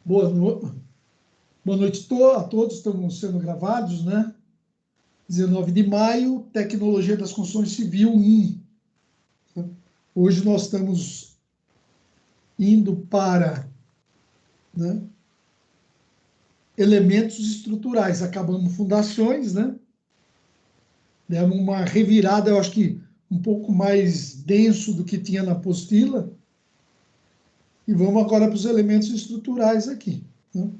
Boa, boa noite a todos, estamos sendo gravados, né? 19 de maio, Tecnologia das Construções Civil 1. Hoje nós estamos indo para, né, elementos estruturais. Acabamos fundações, né? Demos uma revirada, eu acho que um pouco mais denso do que tinha na apostila. E vamos agora para os elementos estruturais aqui, né?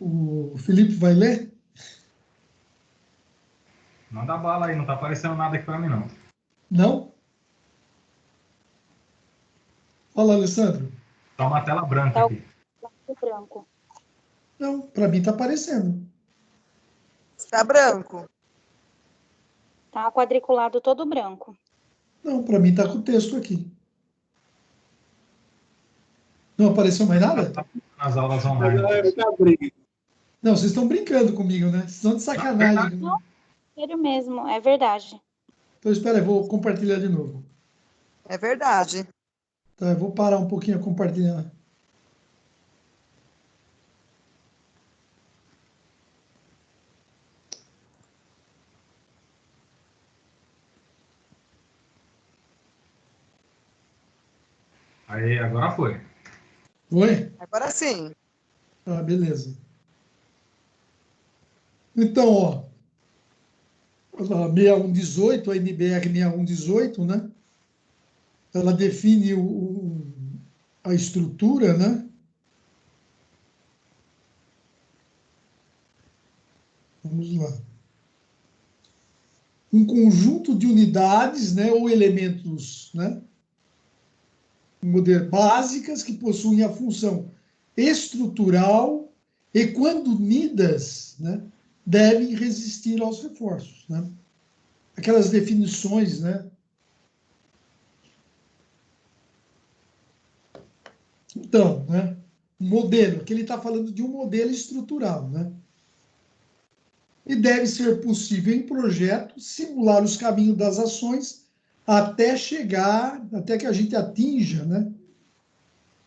O Felipe vai ler? Manda bala aí, não tá aparecendo nada aqui para mim, não. Não? Fala, Alessandro. Tá uma tela branca Tá aqui. o branco. Não, para mim está aparecendo. Está branco. Tá quadriculado todo branco. Não, para mim está com o texto aqui. Não apareceu mais nada? Nas aulas online. Não, vocês estão brincando comigo, né? Vocês estão de sacanagem. Não, sério mesmo, é verdade. Então, espera aí, vou compartilhar de novo. É verdade. Tá, eu vou parar um pouquinho a compartilhar. Aí, agora foi. Foi? Agora sim. Ah, beleza. Então, ó, a 6118, a NBR 6118, né? Ela define a estrutura, né? Vamos lá. Um conjunto de unidades, né, ou elementos, né, básicas que possuem a função estrutural e, quando unidas, né, devem resistir aos reforços, né? Aquelas definições, né? Então, né, modelo, que ele está falando de um modelo estrutural, né? E deve ser possível, em projeto, simular os caminhos das ações até que a gente atinja, né,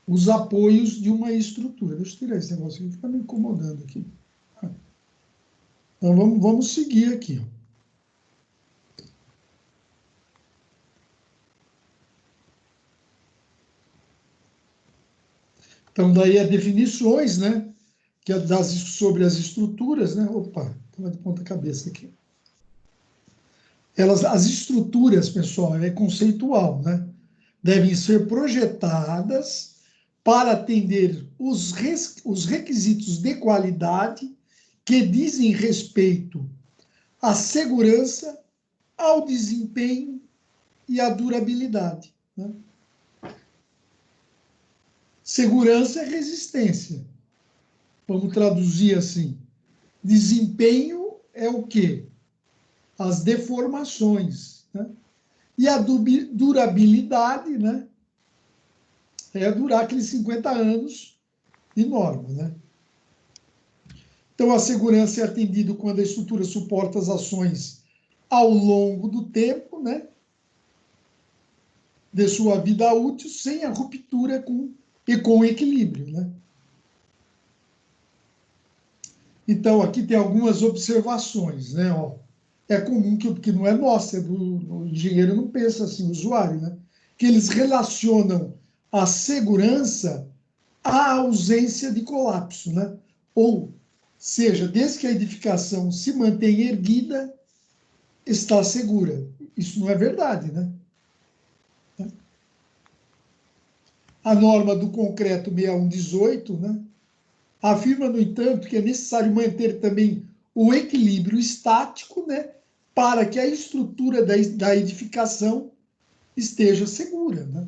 os apoios de uma estrutura. Deixa eu tirar esse negócio aqui, fica me incomodando aqui. Então, vamos seguir aqui. Então, daí as definições, né, que é sobre as estruturas, né? Opa, estava de ponta cabeça aqui. As estruturas, pessoal, é conceitual, né? Devem ser projetadas para atender os requisitos de qualidade que dizem respeito à segurança, ao desempenho e à durabilidade, né? Segurança é resistência. Vamos traduzir assim. Desempenho é o quê? As deformações, né? E a durabilidade, né, é durar aqueles 50 anos de norma, né? Então, a segurança é atendida quando a estrutura suporta as ações ao longo do tempo, né, de sua vida útil, sem a ruptura e com equilíbrio, né? Então, aqui tem algumas observações, né? Ó, é comum que não é nossa, o engenheiro não pensa assim, o usuário, né? Que eles relacionam a segurança à ausência de colapso, né? Ou seja, desde que a edificação se mantém erguida, está segura. Isso não é verdade, né? A norma do concreto 6118, né, afirma, no entanto, que é necessário manter também o equilíbrio estático, né, para que a estrutura da edificação esteja segura, né?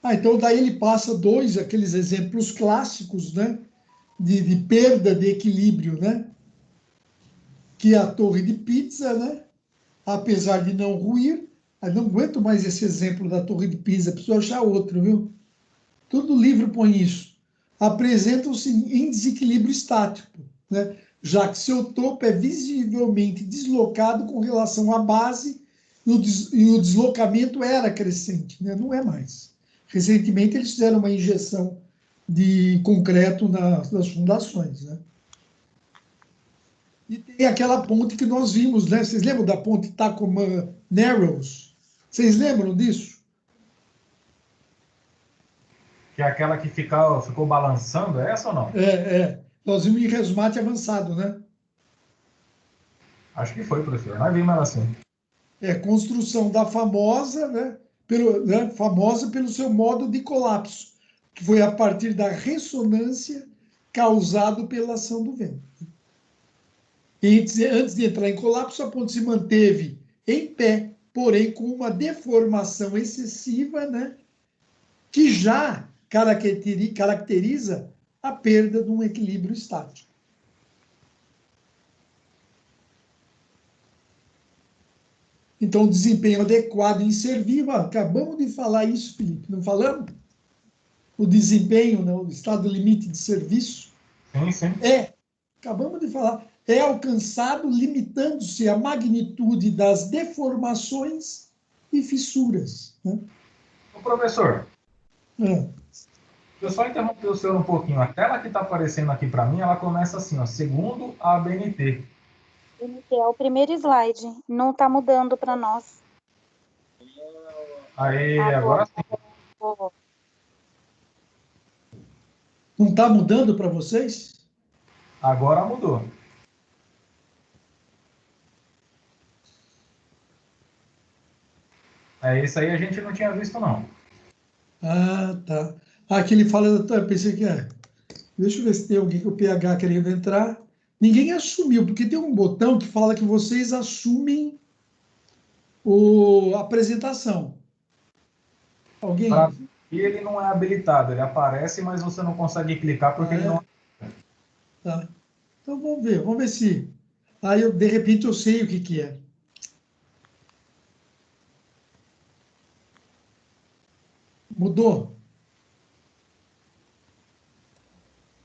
Então, daí ele passa aqueles exemplos clássicos, né, de perda de equilíbrio, né, que é a torre de Pisa, né, apesar de não ruir. Eu não aguento mais esse exemplo da torre de Pisa, preciso achar outro, viu? Todo livro põe isso. Apresentam-se em desequilíbrio estático, né? já que seu topo é visivelmente deslocado com relação à base e o deslocamento era crescente, né? Não é mais. Recentemente, eles fizeram uma injeção de concreto nas fundações, né? E tem aquela ponte que nós vimos, né? Vocês lembram da ponte Tacoma Narrows? Vocês lembram disso? Que é aquela que ficou balançando, é essa ou não? Nós vimos em resumate avançado, né? Acho que foi, professor. Nós vimos ela assim. Construção da famosa, né? Famosa pelo seu modo de colapso, que foi a partir da ressonância causado pela ação do vento. E antes de entrar em colapso, a ponte se manteve em pé, porém com uma deformação excessiva, né? Que já caracteriza a perda de um equilíbrio estático. Então, desempenho adequado e inservível, acabamos de falar isso, Felipe, não falamos? O desempenho, né, o estado limite de serviço, Sim. Acabamos de falar, é alcançado limitando-se à magnitude das deformações e fissuras. Né? Ô, professor, É. eu só interromper o senhor um pouquinho. A tela que está aparecendo aqui para mim, ela começa assim, ó, segundo a ABNT. É o primeiro slide, não está mudando para nós. Aí, agora sim. Não está mudando para vocês? Agora mudou. Isso aí a gente não tinha visto, não. Ah, tá. Aqui ele fala, eu pensei que é. Deixa eu ver se tem alguém que o PH querendo entrar. Ninguém assumiu, porque tem um botão que fala que vocês assumem a apresentação. Alguém? E ele não é habilitado, ele aparece, mas você não consegue clicar porque ele não... Tá. Então vamos ver se... Aí, de repente, eu sei o que é. Mudou?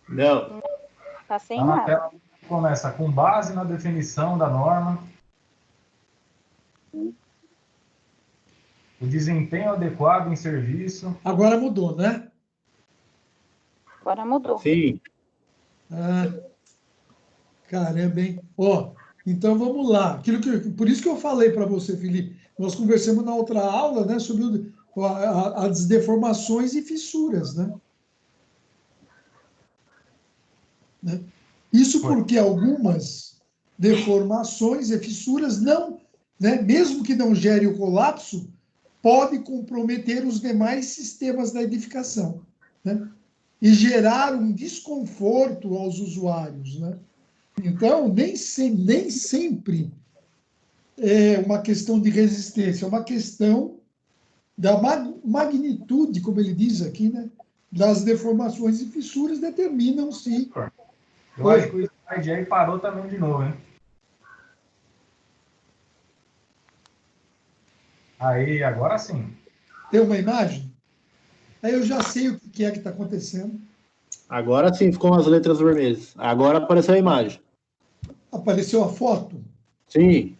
Não. Tá sem Tá na nada. tela, começa com base na definição da norma, o desempenho adequado em serviço. Agora mudou, né? Agora mudou. Sim. Caramba, hein? Então vamos lá. Por isso que eu falei para você, Felipe. Nós conversamos na outra aula, né, sobre as deformações e fissuras, né? Isso porque algumas deformações e fissuras não, né, mesmo que não gere o colapso, pode comprometer os demais sistemas da edificação, né? E gerar um desconforto aos usuários, né? Então, nem sempre é uma questão de resistência, é uma questão da magnitude, como ele diz aqui, né? Das deformações e fissuras determinam se... Eu acho que o slide aí parou também de novo, hein? Aí, agora sim. Tem uma imagem? Aí eu já sei o que é que está acontecendo. Agora sim ficou as letras vermelhas. Agora apareceu a imagem. Apareceu a foto? Sim.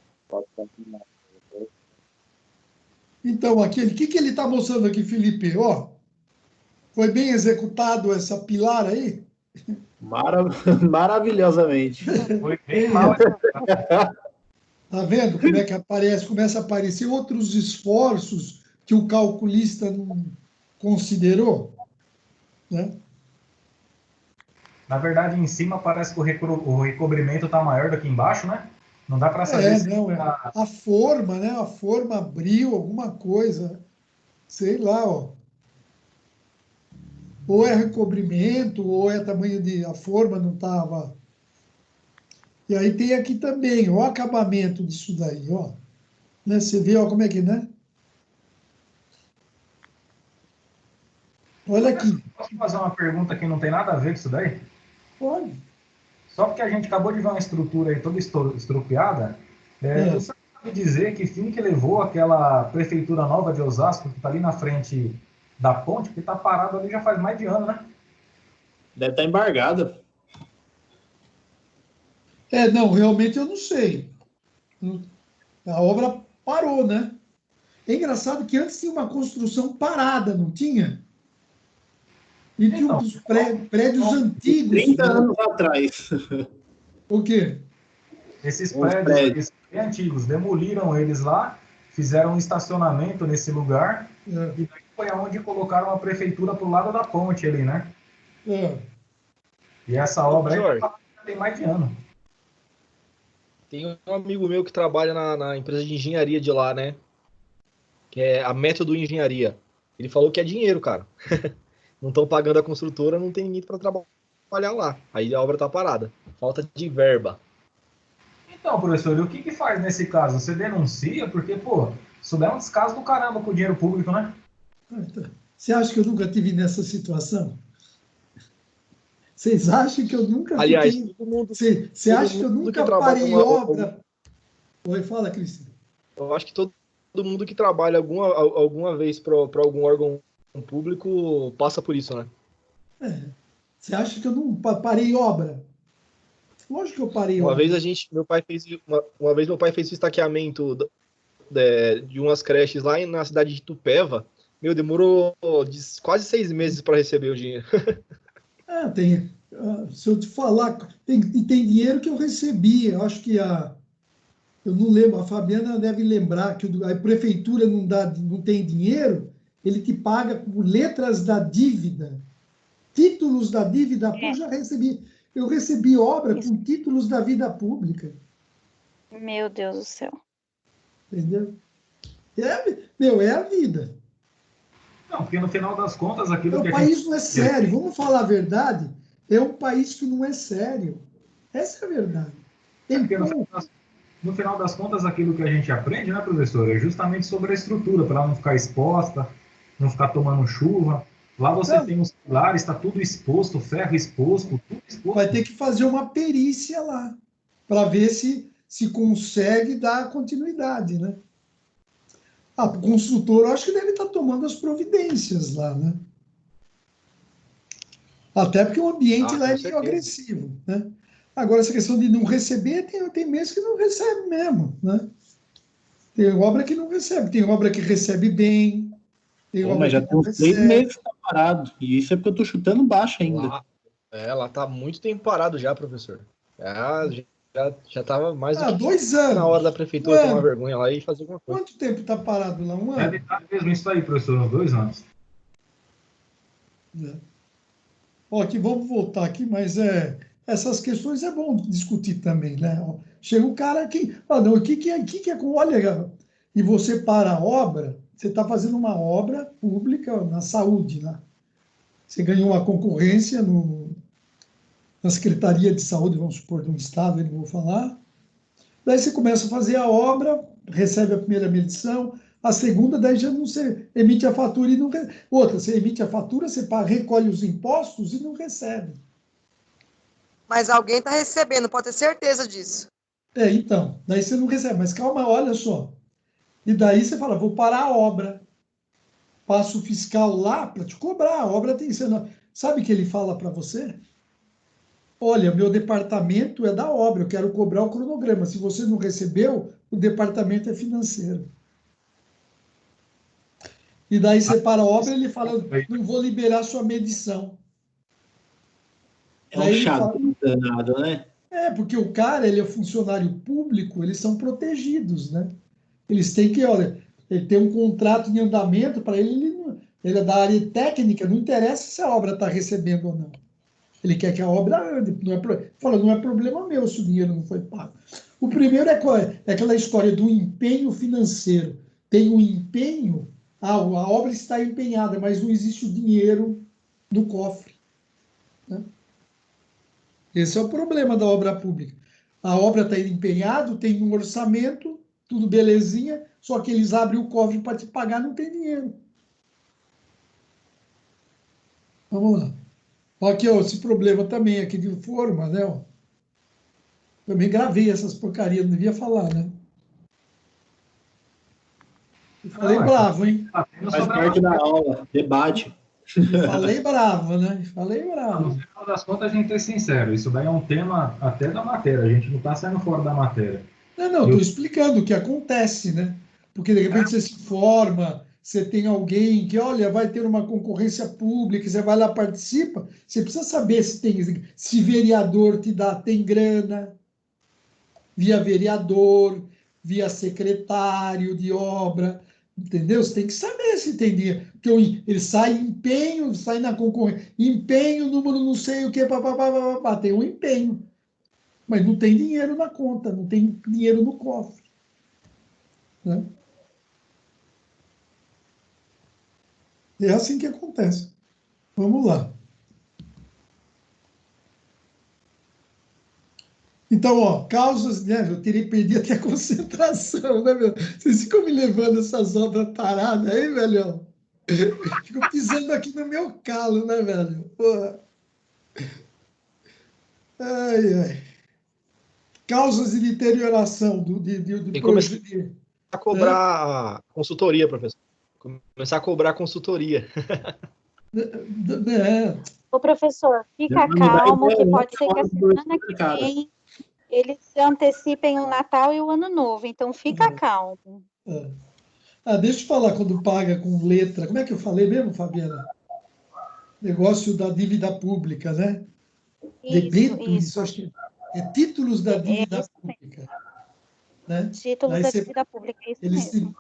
Então, o que ele está mostrando aqui, Felipe? Foi bem executado essa pilar aí? Maravilhosamente. Foi bem mal. Tá vendo como é que aparece? Começa a aparecer outros esforços que o calculista não considerou, né? Na verdade, em cima parece que o recobrimento está maior do que embaixo, né? Não dá para saber se... A forma, né? A forma abriu alguma coisa, sei lá, Ou é recobrimento, ou é tamanho de... A forma não estava... E aí tem aqui também o acabamento disso daí, Né? Você vê, como é que, né? Olha aqui. Posso fazer uma pergunta que não tem nada a ver com isso daí? Pode. Só porque a gente acabou de ver uma estrutura aí toda estropiada, você sabe dizer que fim que levou aquela prefeitura nova de Osasco, que está ali na frente da ponte, que está parado ali já faz mais de ano, né? Deve estar embargada. Não, realmente eu não sei. A obra parou, né? É engraçado que antes tinha uma construção parada, não tinha? E tinha Então, uns prédios antigos. 30 anos atrás. O quê? esses Uns prédios prédios. aí são bem antigos, demoliram eles lá, fizeram um estacionamento nesse lugar, É, e daí foi aonde colocaram a prefeitura pro lado da ponte ali, né? é. E essa obra aí Jorge, já tem mais de ano. tem um amigo meu que trabalha na empresa de engenharia de lá, né? Que é a Método Engenharia. Ele falou que é dinheiro, cara. Não estão pagando a construtora, não tem ninguém para trabalhar lá. Aí a obra tá parada. Falta de verba. Então, professor, e o que que faz nesse caso? Você denuncia? Porque, pô, isso daí é um descaso do caramba com o dinheiro público, né? Você acha que eu nunca tive nessa situação? Vocês acham que eu nunca Aliás, fiquei. todo mundo, Você todo acha que eu mundo que nunca trabalha parei obra? Oi, fala, Cristian. eu acho que todo mundo que trabalha alguma vez para algum órgão público passa por isso, né? Você acha que eu não parei obra? Lógico que eu parei Uma vez obra. meu pai fez uma vez meu pai fez o estaqueamento de umas creches lá na cidade de Itupeva. Meu, demorou quase 6 meses para receber o dinheiro. Se eu te falar, tem dinheiro que eu recebi. Eu acho que eu não lembro, a Fabiana deve lembrar que a prefeitura não tem dinheiro, ele te paga por letras da dívida, títulos da dívida pública. Eu já recebi. Eu recebi obra Isso. com títulos da vida pública, Meu Deus do céu. entendeu? É a vida. Não, porque no final das contas, aquilo que O a gente... país não é sério. Vamos falar a verdade? É um país que não é sério. Essa é a verdade. É Tem porque no final das contas, aquilo que a gente aprende, né, professor, é justamente sobre a estrutura, para ela não ficar exposta, não ficar tomando chuva. Lá você Não, tem os pilares, está tudo exposto, ferro exposto, tudo exposto. vai ter que fazer uma perícia lá para ver se consegue dar continuidade, né? O construtor, eu acho que deve estar tomando as providências lá, né? Até porque o ambiente lá Com é meio certeza. agressivo, né? Agora, essa questão de não receber, tem meses que não recebe mesmo, né? Tem obra que não recebe, tem obra que recebe bem, tem Pô, obra mas que já tem não uns 3 recebe. meses que tá parado. E isso é porque eu tô chutando baixo ainda. Lá tá muito tempo parado já, professor. Já tava mais do que 2 na hora da anos, um prefeitura tomar ano. vergonha lá e fazer alguma coisa. Quanto tempo está parado lá? Um Deve ano? estar mesmo isso aí, professor, uns 2 anos. Né? Ó, aqui, vamos voltar aqui, mas essas questões é bom discutir também, né? Ó, chega o cara aqui, não, o que é com, olha, e você para a obra, você está fazendo uma obra pública na saúde, né? Você ganhou uma concorrência na Secretaria de Saúde, vamos supor, de um estado, eu não vou falar. Daí você começa a fazer a obra, recebe a primeira medição, a segunda, daí já não se emite a fatura e não outra, você emite a fatura, você recolhe os impostos e não recebe. Mas alguém está recebendo, pode ter certeza disso. Então, daí você não recebe, mas calma, olha só. E daí você fala, vou parar a obra, passo o fiscal lá para te cobrar, a obra tem que ser... Sabe o que ele fala para você? Olha, meu departamento é da obra, eu quero cobrar o cronograma. Se você não recebeu, o departamento é financeiro. E daí você para a obra, ele fala, não vou liberar sua medição. É um Daí ele chato fala, danado, né? porque o cara, ele é funcionário público, eles são protegidos, né? Eles têm que, olha, ele tem um contrato em andamento, para ele é da área técnica, não interessa se a obra está recebendo ou não. Ele quer que a obra ande, não é problema meu se o dinheiro não foi pago. O primeiro é aquela história do empenho financeiro. Tem um empenho, a obra está empenhada, mas não existe o dinheiro no cofre. Né? Esse é o problema da obra pública. A obra está empenhada, tem um orçamento, tudo belezinha, só que eles abrem o cofre para te pagar, não tem dinheiro. Vamos lá. Olha aqui, ó, esse problema também aqui de forma, né? Ó. Também gravei essas porcarias, não devia falar, né? Eu falei Não, bravo, hein? tá tendo Faz sobre parte da aula, debate. Falei bravo, né? Falei No bravo. final das contas, a gente é sincero, isso daí é um tema até da matéria, a gente não está saindo fora da matéria. Não, E estou o explicando o que acontece, né? Porque de repente você se forma, você tem alguém que, olha, vai ter uma concorrência pública, você vai lá participa, você precisa saber se vereador tem grana, via vereador, via secretário de obra, entendeu? Você tem que saber se tem dinheiro. Porque ele sai empenho, sai na concorrência, empenho, número não sei o que, papapá, tem um empenho. Mas não tem dinheiro na conta, não tem dinheiro no cofre. Né? É assim que acontece. Vamos lá. Então, ó, causas, né? Eu teria perdido até a concentração, né, meu? Vocês ficam me levando essas obras taradas aí, velhão? Fico pisando aqui no meu calo, né, velho? Porra. Ai, ai. Causas de deterioração do Tem que começar projeto. a cobrar consultoria, professor. Começar a cobrar consultoria. Ô, professor, fica Não dá calmo, ideia, que né? pode ser que Fora a do semana que mercado. vem eles antecipem o Natal e o Ano Novo. Então, fica calmo. Deixa eu falar quando paga com letra. Como é que eu falei mesmo, Fabiana? Negócio da dívida pública, né? Debêntures, Isso. acho que é títulos da dívida Isso mesmo. pública. Né? Títulos Daí da você, dívida pública, é isso eles, mesmo.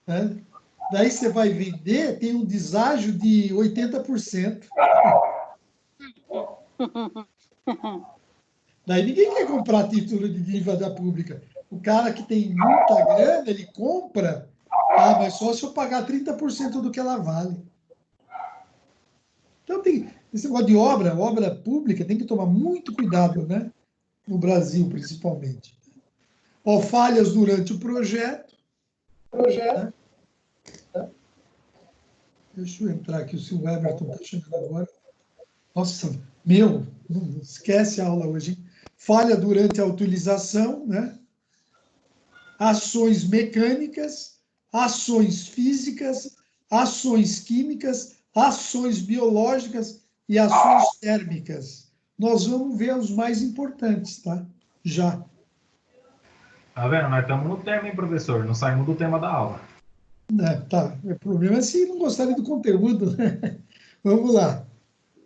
né? Daí você vai vender, tem um deságio de 80%. Daí ninguém quer comprar título de dívida pública. O cara que tem muita grana, ele compra, mas só se eu pagar 30% do que ela vale. Então, esse negócio de obra pública, tem que tomar muito cuidado, né? No Brasil, principalmente. Ó, falhas durante o projeto. Né? Deixa eu entrar aqui, se o Everton está chegando agora. Nossa, meu, não esquece a aula hoje, hein? Falha durante a utilização, né? Ações mecânicas, ações físicas, ações químicas, ações biológicas e ações térmicas. Nós vamos ver os mais importantes, tá? Já. Tá vendo? Nós estamos no tema, hein, professor? Não saímos do tema da aula. Tá. O problema é se não gostarem do conteúdo, né? Vamos lá.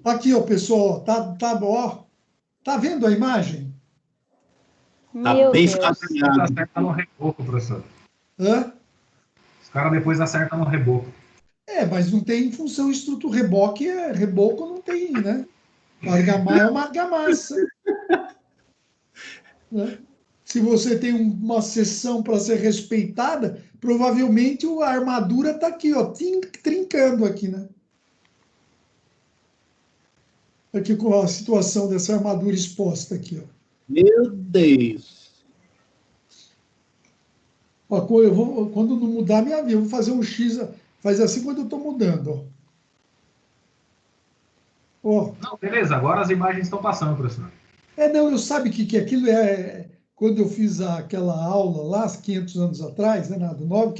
Aqui, ó, pessoal, tá vendo a imagem? Tá Meu bem Deus. Depois escaneado. acerta no reboco, professor. Hã? Os caras depois acertam no reboco. Mas não tem função estrutura. Reboco não tem, né? Argamassa é uma argamassa. Né? Se você tem uma seção para ser respeitada, provavelmente a armadura está aqui, ó, trincando aqui, né? Aqui com a situação dessa armadura exposta aqui, ó. Meu Deus. Ó, quando não mudar minha vida, eu vou fazer um X, faz assim quando eu estou mudando, ó. Não, beleza, agora as imagens estão passando, professor. Não, eu sabe que aquilo quando eu fiz aquela aula lá, 500 anos atrás, né, nada novo,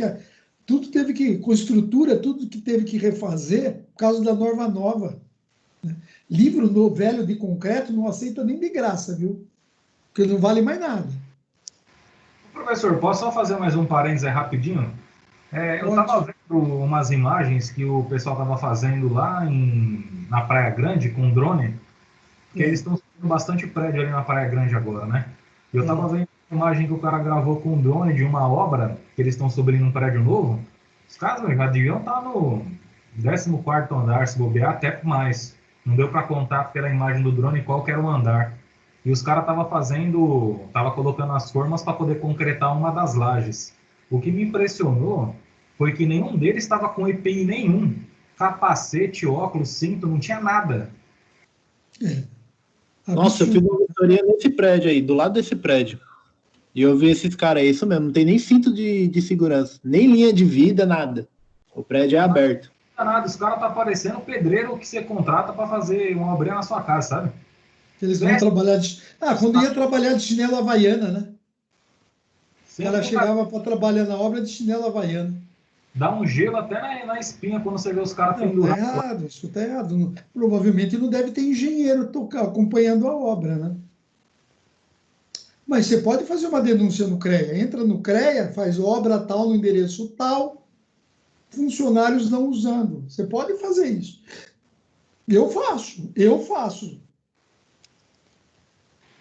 tudo teve que, com estrutura, tudo que teve que refazer por causa da norma nova. Né? Livro velho de concreto não aceita nem de graça, viu? Porque não vale mais nada. Professor, posso só fazer mais um parênteses aí rapidinho? Eu estava vendo umas imagens que o pessoal estava fazendo lá na Praia Grande com drone, que eles estão subindo bastante prédio ali na Praia Grande agora, né? E eu estava vendo uma imagem que o cara gravou com um drone de uma obra que eles estão subindo um prédio novo. Os caras já deviam estar no 14º andar, se bobear, até mais. Não deu para contar pela imagem do drone qual que era o andar. E os caras estavam colocando as formas para poder concretar uma das lajes. O que me impressionou foi que nenhum deles estava com EPI nenhum. Capacete, óculos, cinto, não tinha nada. Nossa, eu fiz uma vistoria nesse prédio aí, do lado desse prédio. E eu vi esses caras, é isso mesmo, não tem nem cinto de segurança, nem linha de vida, nada. O prédio é aberto. Não nada, os caras tá parecendo o pedreiro que você contrata para fazer uma obrinha na sua casa, sabe? Eles vão trabalhar quando ia trabalhar de chinelo havaiana, né? O cara chegava para trabalhar na obra de chinelo havaiana. dá um gelo até na espinha quando você vê os caras Não, pendurados. tá errado, isso está errado. Provavelmente não deve ter engenheiro acompanhando a obra, né? Mas você pode fazer uma denúncia no CREA. Entra no CREA, faz obra tal, no endereço tal, funcionários não usando. Você pode fazer isso. Eu faço.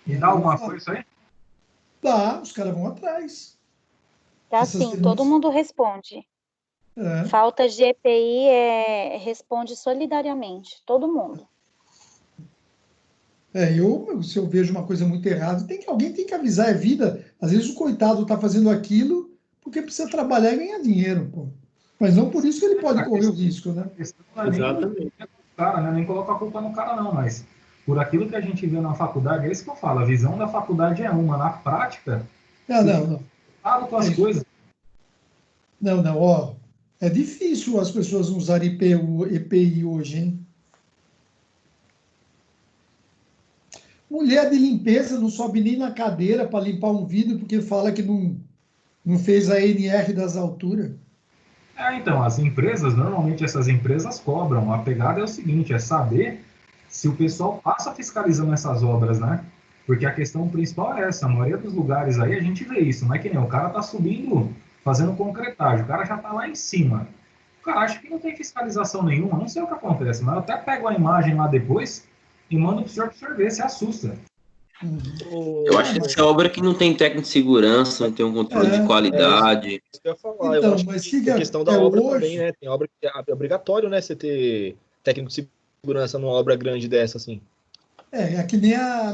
E dá alguma coisa isso aí? Dá, os caras vão atrás. Tá Essas sim, denúncias- todo mundo responde. É. Falta de EPI responde solidariamente, todo mundo. Se eu vejo uma coisa muito errada, alguém tem que avisar, é vida. Às vezes o coitado está fazendo aquilo porque precisa trabalhar e ganhar dinheiro, pô. Mas não por isso que ele pode correr o risco, né? Não é nem Exatamente. o cara, né? Nem coloca a culpa no cara, não, mas por aquilo que a gente vê na faculdade, é isso que eu falo, a visão da faculdade é uma, na prática, Não. cuidado com as coisas. Não, ó. É difícil as pessoas usarem EPI hoje, hein? Mulher de limpeza não sobe nem na cadeira para limpar um vidro porque fala que não fez a NR das alturas. Então, as empresas, normalmente essas empresas cobram. A pegada é o seguinte, é saber se o pessoal passa fiscalizando essas obras, né? Porque a questão principal é essa, a maioria dos lugares aí a gente vê isso, não é que nem o cara tá subindo, fazendo concretagem, o cara já tá lá em cima. O cara acha que não tem fiscalização nenhuma, não sei o que acontece, mas eu até pego a imagem lá depois e mando pro senhor ver, se assusta. Eu acho que essa obra que não tem técnico de segurança, não tem um controle de qualidade. Isso que eu ia falar. Então, Eu acho mas que fica- a questão da obra hoje- também, né? Tem obra que é obrigatório, né? Você ter técnico de segurança numa obra grande dessa, assim. É que nem a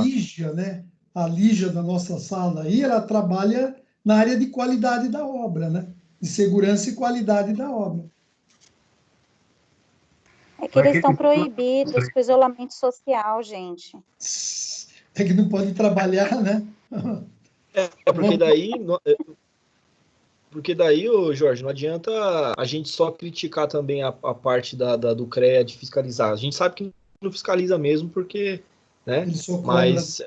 Lígia, né? A Lígia da nossa sala aí, ela trabalha na área de qualidade da obra, né? De segurança e qualidade da obra. É que eles estão proibidos com isolamento social, gente. É que não pode trabalhar, né? Porque daí, ô Jorge, não adianta a gente só criticar também a parte do CREA de fiscalizar. A gente sabe que não fiscaliza mesmo, porque, né? Ele só cobra. Mas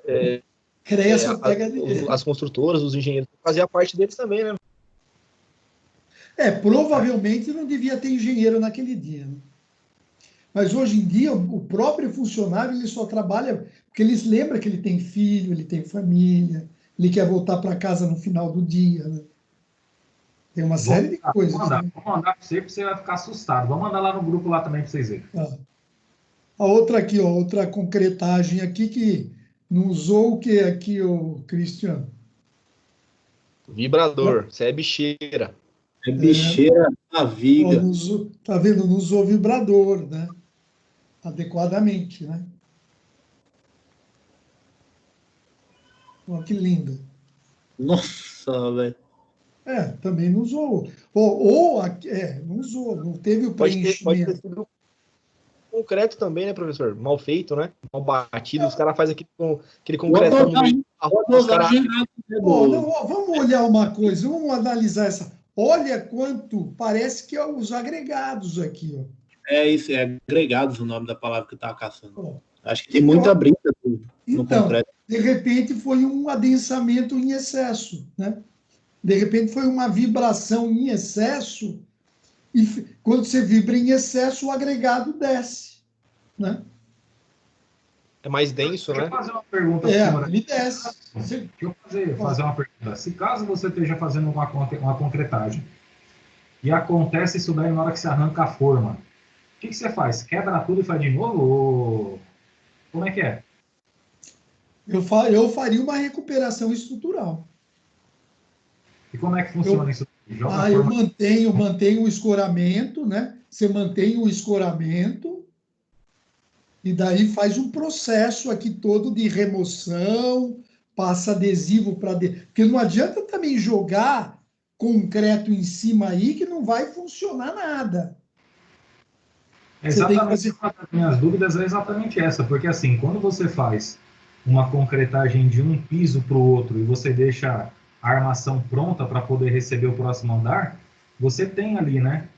CREA só pega dinheiro. as construtoras, os engenheiros, fazer a parte deles também, né? Provavelmente não devia ter engenheiro naquele dia, né? Mas hoje em dia, o próprio funcionário, ele só trabalha porque ele lembra que ele tem filho, ele tem família, ele quer voltar para casa no final do dia, né? Tem uma série de coisas. Vamos mandar para você vai ficar assustado. Vamos mandar lá no grupo lá também para vocês verem. A outra aqui, ó, outra concretagem aqui que não usou o que aqui, o Cristiano? Vibrador, você é bicheira. É bicheira na viga. Tá vendo? Não usou vibrador, né? Adequadamente, né? Olha que lindo. Nossa, velho. Também não usou. Não usou, não teve o Pode preenchimento. ter sido concreto também, né, professor? Mal feito, né? Mal batido. Os caras fazem aquele concretão no meio. Vamos olhar uma coisa, vamos analisar essa. Olha quanto parece que é os agregados aqui, ó. É isso, é agregados o nome da palavra que eu estava caçando. Acho que tem muita briga no concreto. De repente foi um adensamento em excesso, né? De repente foi uma vibração em excesso e quando você vibra em excesso, o agregado desce, né? É mais denso, né? Deixa eu fazer uma pergunta, senhora. Ele desce. Deixa eu fazer uma pergunta. Se caso você esteja fazendo uma concretagem e acontece isso daí na hora que você arranca a forma, o que você faz? Quebra tudo e faz de novo? Ou como é que é? Eu faria uma recuperação estrutural. E como é que funciona isso? Eu mantenho o escoramento, né? Você mantém o escoramento e daí faz um processo aqui todo de remoção, passa adesivo para dentro. Porque não adianta também jogar concreto em cima aí que não vai funcionar nada. Exatamente. Uma das minhas dúvidas é exatamente essa, porque assim, quando você faz uma concretagem de um piso para o outro e você deixa a armação pronta para poder receber o próximo andar, você tem ali, né,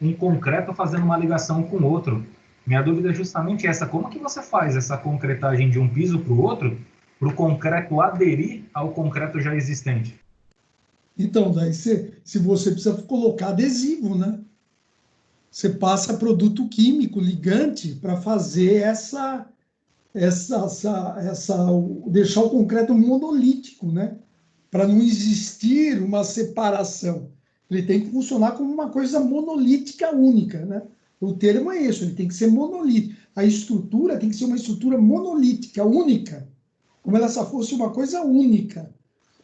um concreto fazendo uma ligação com o outro. Minha dúvida é justamente essa: como que você faz essa concretagem de um piso para o outro, para o concreto aderir ao concreto já existente? Então, daí se você precisa colocar adesivo, né? Você passa produto químico, ligante, para fazer deixar o concreto monolítico, né? Para não existir uma separação. Ele tem que funcionar como uma coisa monolítica única, né? O termo é isso, ele tem que ser monolítico. A estrutura tem que ser uma estrutura monolítica, única, como ela só fosse uma coisa única.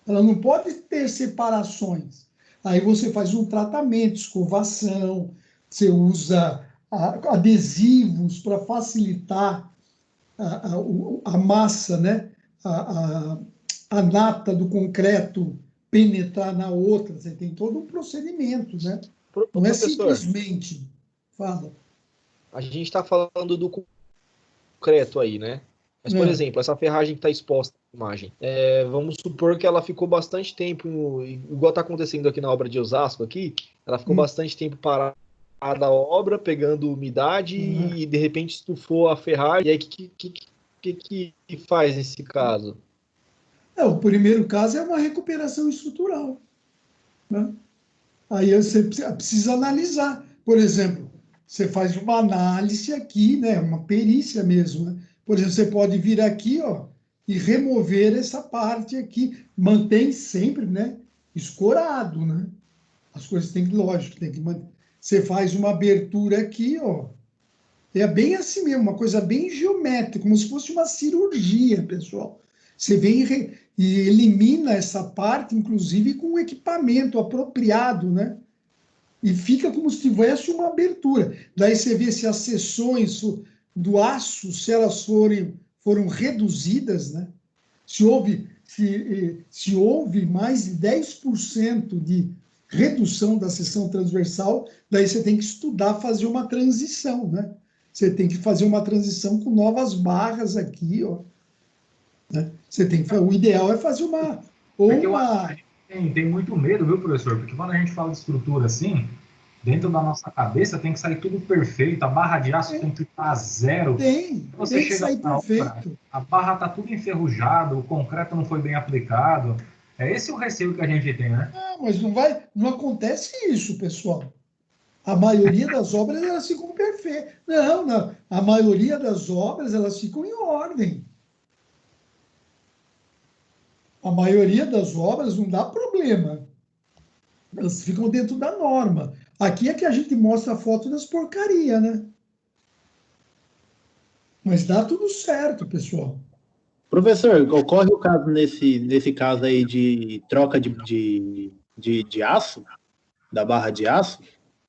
Ela não pode ter separações. Aí você faz um tratamento, escovação, você usa adesivos para facilitar a massa, né? A nata do concreto penetrar na outra. Você tem todo um procedimento, né? Não é simplesmente. Fala. A gente está falando do concreto aí, né? Mas, por exemplo, essa ferragem que está exposta na imagem, vamos supor que ela ficou bastante tempo, igual está acontecendo aqui na obra de Osasco, aqui, ela ficou bastante tempo parada a obra, pegando umidade e, de repente, estufou a ferragem. E aí, o que faz nesse caso? O primeiro caso é uma recuperação estrutural, né? Aí você precisa analisar. Por exemplo, você faz uma análise aqui, né? Uma perícia mesmo, né? Por exemplo, você pode vir aqui, ó, e remover essa parte aqui. Mantém sempre, né? Escorado, né? As coisas têm que, lógico, tem que manter. Você faz uma abertura aqui, ó. É bem assim mesmo, uma coisa bem geométrica, como se fosse uma cirurgia, pessoal. Você vem e elimina essa parte, inclusive com o equipamento apropriado, né? E fica como se tivesse uma abertura. Daí você vê se as seções do aço, se elas foram reduzidas, né? Se houve mais de 10% de redução da seção transversal, daí você tem que estudar, fazer uma transição, né? Você tem que fazer uma transição com novas barras aqui, ó. Né? Você tem que, o ideal é fazer uma... Tem muito medo, viu, professor? Porque quando a gente fala de estrutura assim, dentro da nossa cabeça tem que sair tudo perfeito, a barra de aço tem que estar zero. Tem que sair perfeito. A barra está tudo enferrujada, o concreto não foi bem aplicado. É esse o receio que a gente tem, né? Mas não acontece isso, pessoal. A maioria das obras, elas ficam perfeitas. Não. A maioria das obras, elas ficam em ordem. A maioria das obras não dá problema. Elas ficam dentro da norma. Aqui é que a gente mostra a foto das porcarias, né? Mas dá tudo certo, pessoal. Professor, ocorre o caso nesse caso aí de troca de aço, da barra de aço?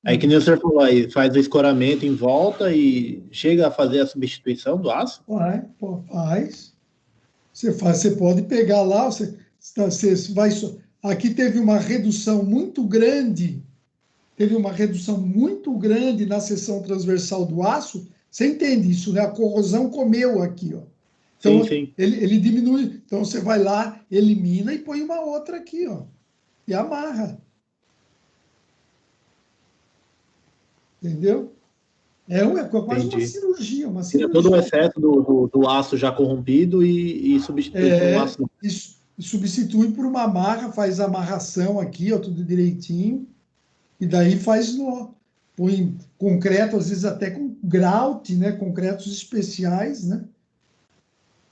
Aí que nem o senhor falou, aí faz o escoramento em volta e chega a fazer a substituição do aço? Faz. Você pode pegar lá, você vai... Aqui teve uma redução muito grande na seção transversal do aço. Você entende isso, né? A corrosão comeu aqui, ó. Então, sim. Ele diminui. Então, você vai lá, elimina e põe uma outra aqui, ó. E amarra. Entendeu? É quase uma cirurgia. Tira todo o excesso do aço já corrompido e substitui por um aço. E substitui por uma amarra, faz a amarração aqui, ó, tudo direitinho. E daí põe concreto, às vezes até com grout, né? Concretos especiais, né?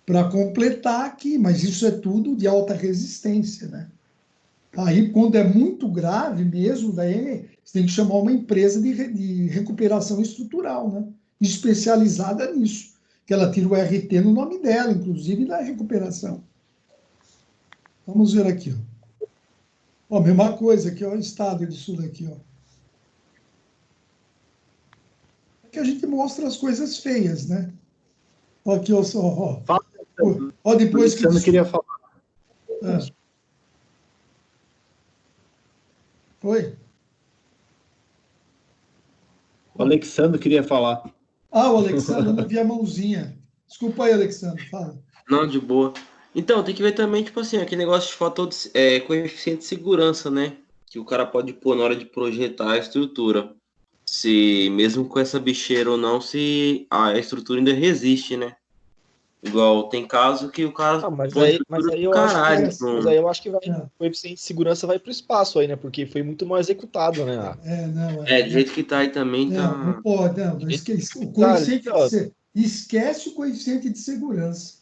Para completar aqui. Mas isso é tudo de alta resistência, né? Aí, quando é muito grave mesmo, daí você tem que chamar uma empresa de recuperação estrutural, né? Especializada nisso. Que ela tira o RT no nome dela, inclusive da recuperação. Vamos ver aqui, ó. Ó, mesma coisa aqui, ó, o estado disso daqui, ó. Aqui a gente mostra as coisas feias, né? Ó, aqui, ó, ó, depois que... Eu não queria falar. Foi? O Alexandre queria falar. O Alexandre, eu não vi a mãozinha. Desculpa aí, Alexandre, fala. Não, de boa. Então, tem que ver também, tipo assim, aquele negócio de fator coeficiente de segurança, né? Que o cara pode pôr na hora de projetar a estrutura. Se, mesmo com essa bicheira ou não, se a estrutura ainda resiste, né? Igual tem caso que o cara Mas põe aí, estrutura do eu acho que, caralho. mas aí eu acho que É. o coeficiente de segurança vai para o espaço aí, né? Porque foi muito mal executado, né? Não, Do jeito que tá aí também não tá. pode, não. O Tá ali, coeficiente ó. esquece o coeficiente de segurança.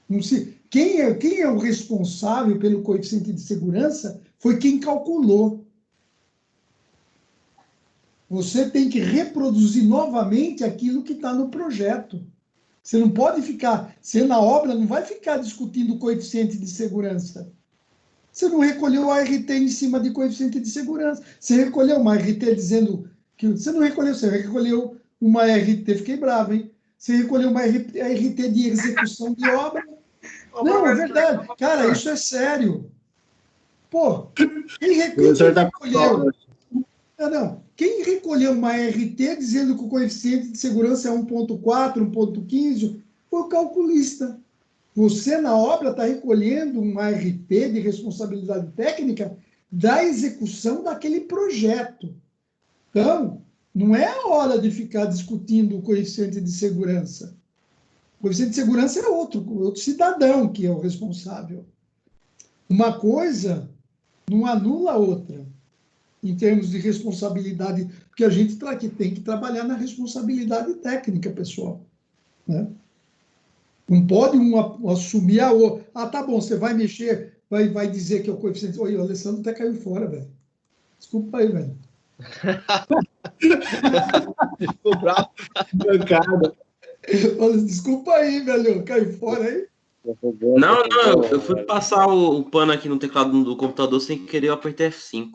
Não se, quem é o responsável pelo coeficiente de segurança foi quem calculou. Você tem que reproduzir novamente aquilo que está no projeto. Você não pode ficar, você na obra não vai ficar discutindo o coeficiente de segurança. Você não recolheu a ART em cima de coeficiente de segurança. Você recolheu uma ART dizendo que... Você não recolheu, você recolheu uma ART, fiquei bravo, hein? Você recolheu uma ART de execução de obra. Não, é verdade. Cara, isso é sério. Pô, quem recolheu... Não. Quem recolheu uma RT dizendo que o coeficiente de segurança é 1,4, 1,15, foi o calculista. Você, na obra, está recolhendo uma RT de responsabilidade técnica da execução daquele projeto. Então, não é a hora de ficar discutindo o coeficiente de segurança. O coeficiente de segurança é outro cidadão que é o responsável. Uma coisa não anula a outra, em termos de responsabilidade, porque a gente tem que trabalhar na responsabilidade técnica, pessoal. Né? Não pode um assumir a outra. Tá bom, você vai mexer, vai dizer que é o coeficiente. Oi, o Alessandro até caiu fora, velho. Desculpa aí, velho. Ficou bravo. Bancada. Desculpa aí, velho. Caiu fora aí. Não, eu fui passar o pano aqui no teclado do computador sem querer, eu apertei F5.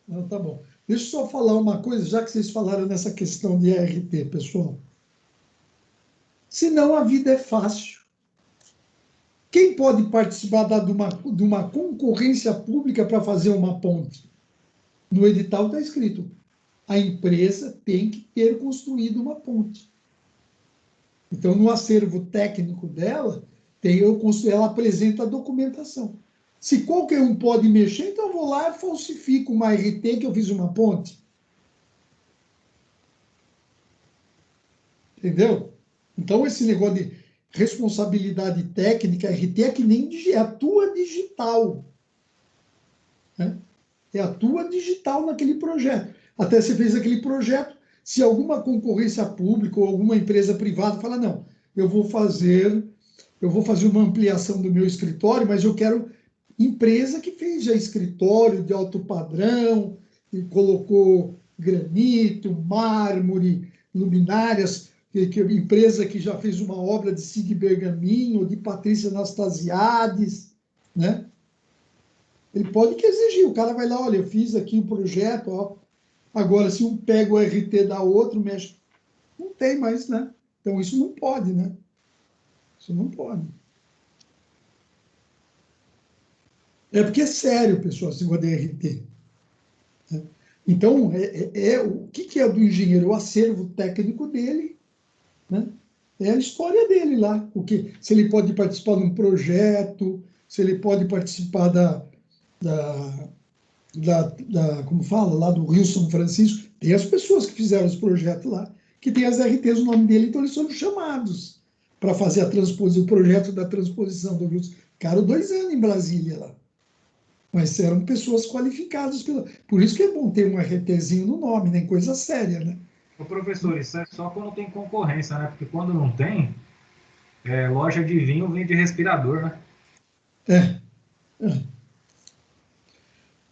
Não, tá bom. Deixa eu só falar uma coisa, já que vocês falaram nessa questão de RT, pessoal. Senão a vida é fácil. Quem pode participar de uma concorrência pública para fazer uma ponte? No edital está escrito: a empresa tem que ter construído uma ponte. Então, no acervo técnico dela, ela apresenta a documentação. Se qualquer um pode mexer, então eu vou lá e falsifico uma RT que eu fiz uma ponte. Entendeu? Então, esse negócio de responsabilidade técnica, RT, é que nem é a tua digital. Né? É a tua digital naquele projeto. Até você fez aquele projeto, se alguma concorrência pública ou alguma empresa privada fala, não, eu vou fazer uma ampliação do meu escritório, mas eu quero empresa que fez já escritório de alto padrão, e colocou granito, mármore, luminárias, empresa que já fez uma obra de Sig Bergaminho, de Patrícia Anastasiades, né? Ele pode que exigir, o cara vai lá, olha, eu fiz aqui um projeto, ó. Agora, se um pega o RT da outro, mexe, não tem mais, né? Então, isso não pode, né? Isso não pode. É porque é sério, pessoal, esse negócio de RT. Né? Então, o que é do engenheiro? O acervo técnico dele, né? É a história dele lá. Se ele pode participar de um projeto, se ele pode participar como fala, lá do Rio São Francisco, tem as pessoas que fizeram os projetos lá, que tem as RTs no nome dele, então eles são chamados para fazer o projeto da transposição do Rio. Ficaram 2 anos em Brasília lá. Mas eram pessoas qualificadas. Por isso que é bom ter um RTzinho no nome, né? Coisa séria, né? Ô, professor, isso é só quando tem concorrência, né? Porque quando não tem, loja de vinho vende respirador, né?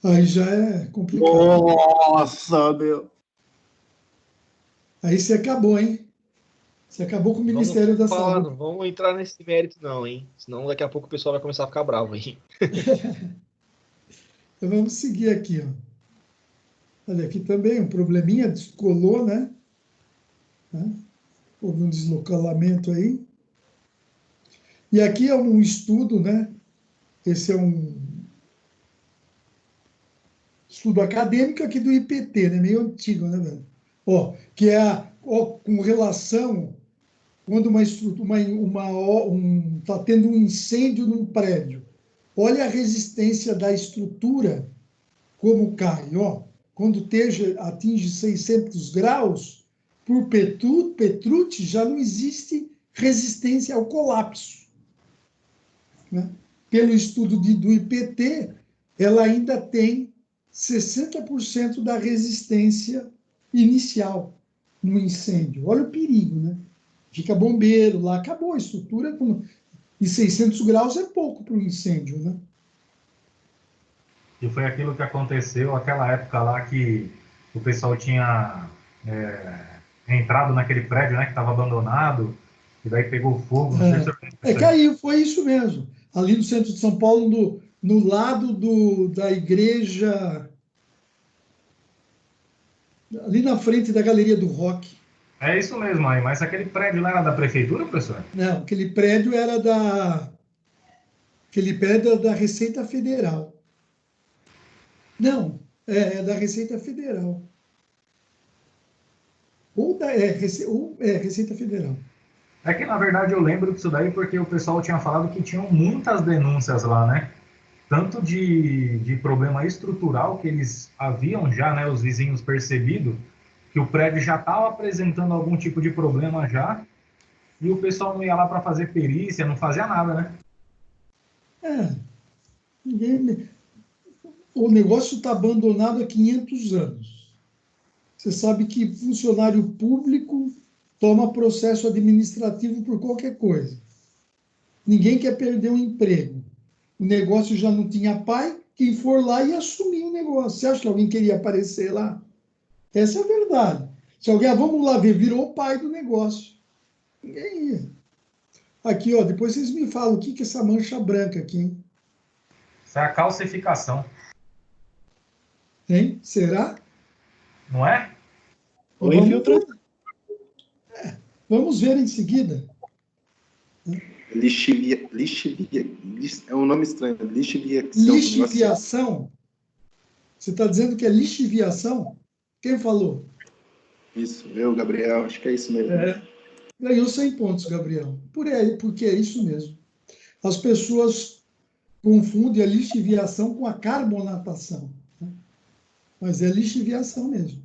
Aí já é complicado. Nossa, meu. Aí você acabou, hein? Você acabou com o Ministério da Saúde. Não vamos entrar nesse mérito, não, hein? Senão daqui a pouco o pessoal vai começar a ficar bravo, hein? Então vamos seguir aqui, ó. Olha, aqui também um probleminha, descolou, né? Houve um deslocamento aí. E aqui é um estudo, né? Esse é um estudo acadêmico aqui do IPT, né? Meio antigo, né, velho? Ó, que é com relação quando está tendo um incêndio num prédio. Olha a resistência da estrutura, como cai, ó. Quando atinge 600 graus, por Petrucci já não existe resistência ao colapso. Né? Pelo estudo do IPT, ela ainda tem 60% da resistência inicial no incêndio. Olha o perigo, né? Fica bombeiro lá, acabou a estrutura. E 600 graus é pouco para o incêndio, né? E foi aquilo que aconteceu aquela época lá que o pessoal tinha entrado naquele prédio, né, que estava abandonado, e daí pegou fogo. Não sei se eu... Caiu, foi isso mesmo. Ali no centro de São Paulo, no lado da igreja, ali na frente da Galeria do Rock. É isso mesmo aí, mas aquele prédio lá era da prefeitura, professor? Não, aquele prédio era da Receita Federal. Não, é da Receita Federal. Receita Federal. É que, na verdade, eu lembro disso daí porque o pessoal tinha falado que tinham muitas denúncias lá, né? Tanto de problema estrutural que eles haviam já, né, os vizinhos percebido, que o prédio já estava apresentando algum tipo de problema já, e o pessoal não ia lá para fazer perícia, não fazia nada, né? O negócio está abandonado há 500 anos. Você sabe que funcionário público toma processo administrativo por qualquer coisa. Ninguém quer perder um emprego. O negócio já não tinha pai, quem for lá ia assumir o negócio. Você acha que alguém queria aparecer lá? Essa é a verdade. Se alguém, vamos lá ver, virou o pai do negócio. Ninguém ia. Aqui, ó, depois vocês me falam o que é essa mancha branca aqui, hein? Isso é a calcificação. Hein? Será? Não é? Ou infiltração. Vamos ver em seguida. É um nome estranho. Lixiviação? Você está dizendo que é lixiviação? Quem falou? Isso, eu, Gabriel, acho que é isso mesmo. Ganhou 100 pontos, Gabriel. Porque é isso mesmo. As pessoas confundem a lixiviação com a carbonatação. Né? Mas é lixiviação mesmo.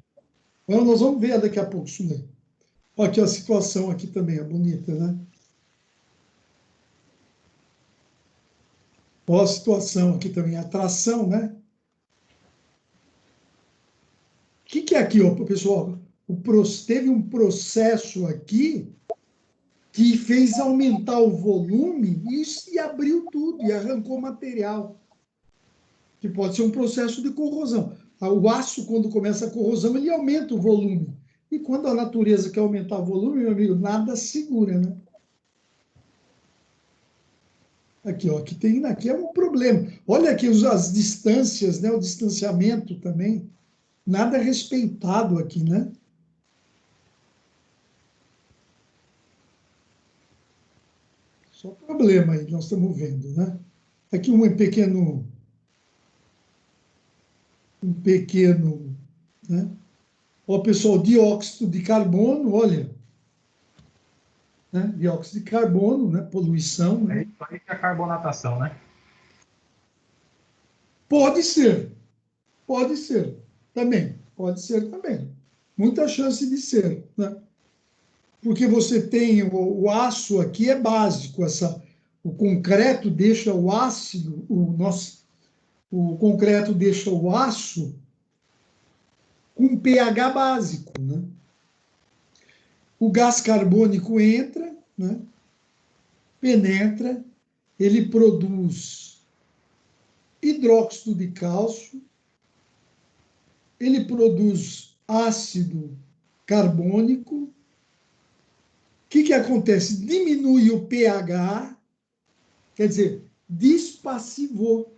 Então, nós vamos ver daqui a pouco isso daí. Olha aqui a situação aqui também, é bonita, né? Olha a situação aqui também, a tração, né? O que é aqui, ó, pessoal? Teve um processo aqui que fez aumentar o volume e abriu tudo, e arrancou material. Que pode ser um processo de corrosão. O aço, quando começa a corrosão, ele aumenta o volume. E quando a natureza quer aumentar o volume, meu amigo, nada segura, né? Aqui, ó, aqui é um problema. Olha aqui as distâncias, né? O distanciamento também. Nada respeitado aqui, né? Só problema aí, nós estamos vendo, né? Aqui um pequeno, né? Ó, pessoal, dióxido de carbono, olha. Né? Dióxido de carbono, né? Poluição. Né? É isso aí que é a carbonatação, né? Pode ser também. Muita chance de ser, né? Porque você tem o aço aqui é básico, o concreto deixa o ácido, o concreto deixa o aço com pH básico, né? O gás carbônico entra, né? Penetra, ele produz hidróxido de cálcio, ele produz ácido carbônico. O que acontece? Diminui o pH, quer dizer, despassivou.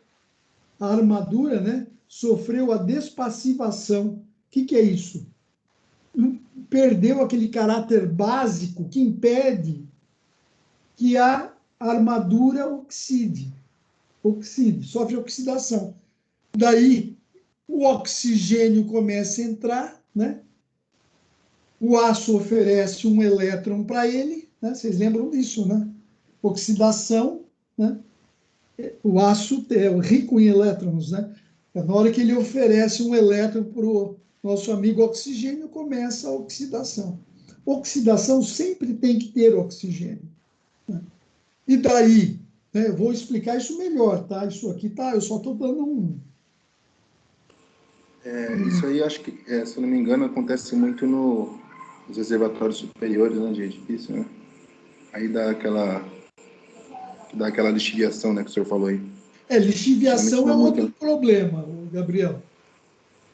A armadura, né, sofreu a despassivação. O que é isso? Perdeu aquele caráter básico que impede que a armadura oxide, sofre oxidação. Daí, o oxigênio começa a entrar, né? O aço oferece um elétron para ele, né? Vocês lembram disso, né? Oxidação, né? O aço é rico em elétrons, né? Na hora que ele oferece um elétron para o nosso amigo oxigênio, começa a oxidação. oxidação sempre tem que ter oxigênio. Né? E daí, né, eu vou explicar isso melhor, tá? Isso aqui tá, eu só estou dando um. Isso aí, acho que, se eu não me engano, acontece muito nos reservatórios superiores, né, de edifício, né? Aí dá aquela lixiviação, né, que o senhor falou aí. Lixiviação é Geralmente dá outro problema, Gabriel.